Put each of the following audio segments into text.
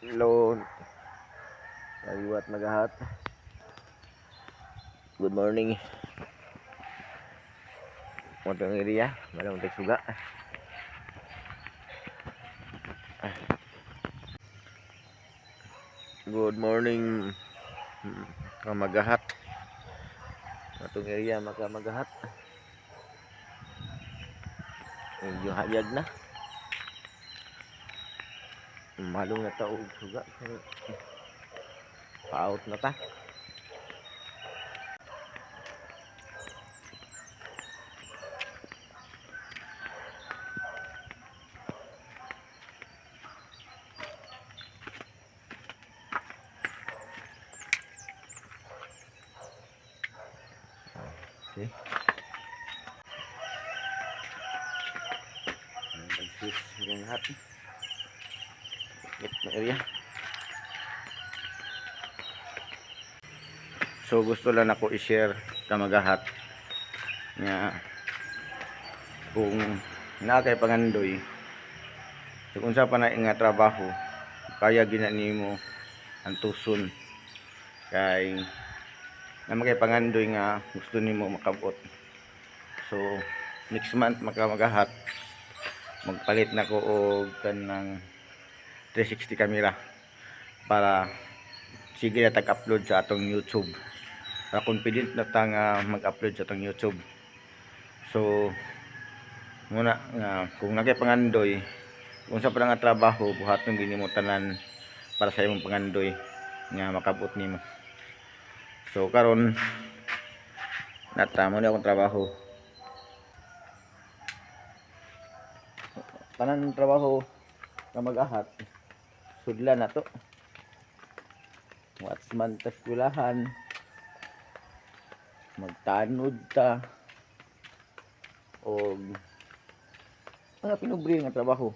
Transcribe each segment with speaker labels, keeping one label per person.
Speaker 1: Hello, kaliwat magahat. Good morning. Montong area, malang tek suga. Good morning, magahat. Montong area magahat. Medyo hayag na. Malong na tao suga. Pa-out na ta. Okay. Pag-sis ng lahat. Ito na area. So gusto lang ako i-share kamagahat nga kung nakay pangandoy kung sa pa na nga trabaho kaya ginani mo ang tuson kay naman kay pangandoy nga gusto nimo makabot. So next month makamagahat magpalit na ko og kanang 360 camera para sige na tag-upload sa atong YouTube. Para confident na ta nga mag-upload sa atong YouTube. So muna nga kung nakay pangandoy kung sa pa nga trabaho buhaton gini mo tanan para sa imong pangandoy nga makabot nimo. So karon natamo na akong trabaho. Tanan trabaho nga mag-ahat sudlan na to. Watsman ta eskwelahan. Magtanod ta og mga pinubri nga trabaho.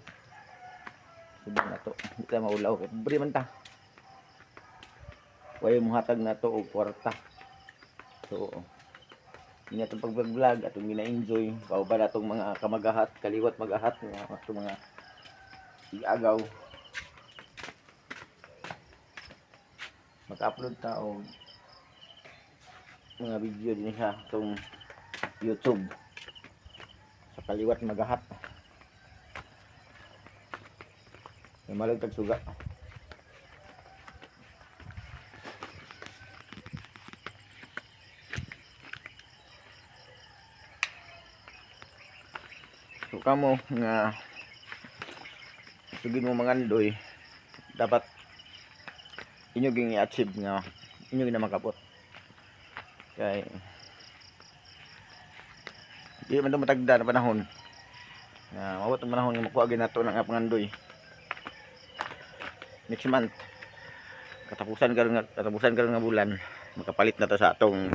Speaker 1: Sudlan na to. Hindi ta maulaw kay pobre man ta. Way muhatag na to og kwarta. So hindi na itong pag-vlog atong gina-enjoy pauban atong mga kamagahat kaliwat magahat nga atong mga iagaw mag-upload ta og mga video din sa atong YouTube sa kaliwat magahat may malagtag suga. So kamo nga sugid mo mangandoy dapat inyo ging i-achieve nga inyo gina makabot kay di man to matagda na panahon nga mawat ang panahon nga makuha ginato ng pangandoy next month katapusan karon nga bulan makapalit na to sa atong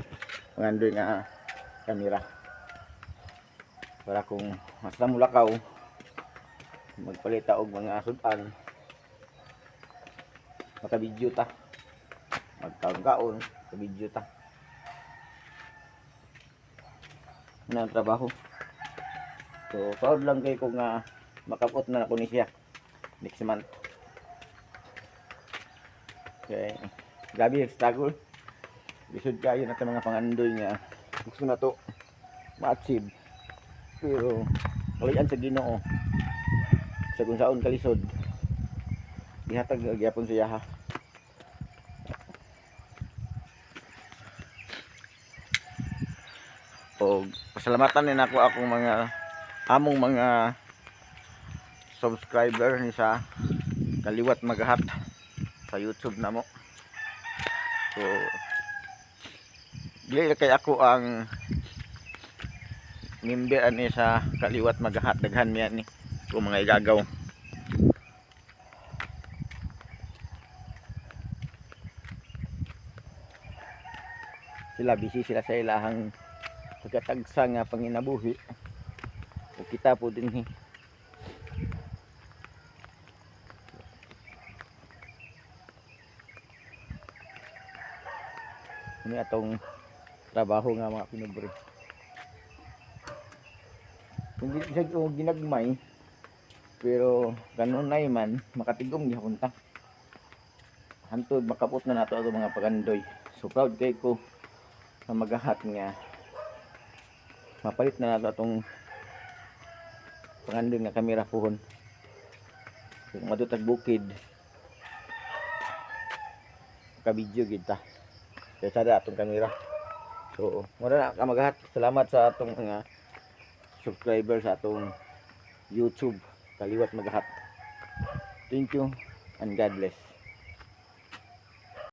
Speaker 1: pangandoy nga kamera para kung hasta mulakaw magpalit ta og mga sudan maka-video ta magkaon sa video ta na trabaho. So proud lang kay ko nga makabot na ako ni siya next month. Okay, grabe struggle lisod kayo na mga pangandoy nga gusto na to ma-achieve pero kalayan sa Ginoo sa kung saon kalisod ihatag gyapon sa yaha. O pasalamatan din ako akong mga among mga subscriber ni sa kaliwat magahat sa YouTube namo. So dili kay ako ang member ani sa kaliwat magahat daghan miya ni kung mga igagaw. Sila busy sila sa ilahang pagkatagsa nga panginabuhi o kita po din ini atong trabaho nga mga pinubre kung di siya ginagmay pero ganun na man makatigom gihapon ta hantod makapot na nato ato mga pagandoy. So proud kay ko sa magahat nga mapalit na nato atong pangandoy nga kamera puhon. Kung madutag bukid ka-video gid ta. Kaya sada atong kamera. So, muna na kamagahat. Salamat sa atong mga subscriber sa atong YouTube. Kaliwat magahat. Thank you and God bless.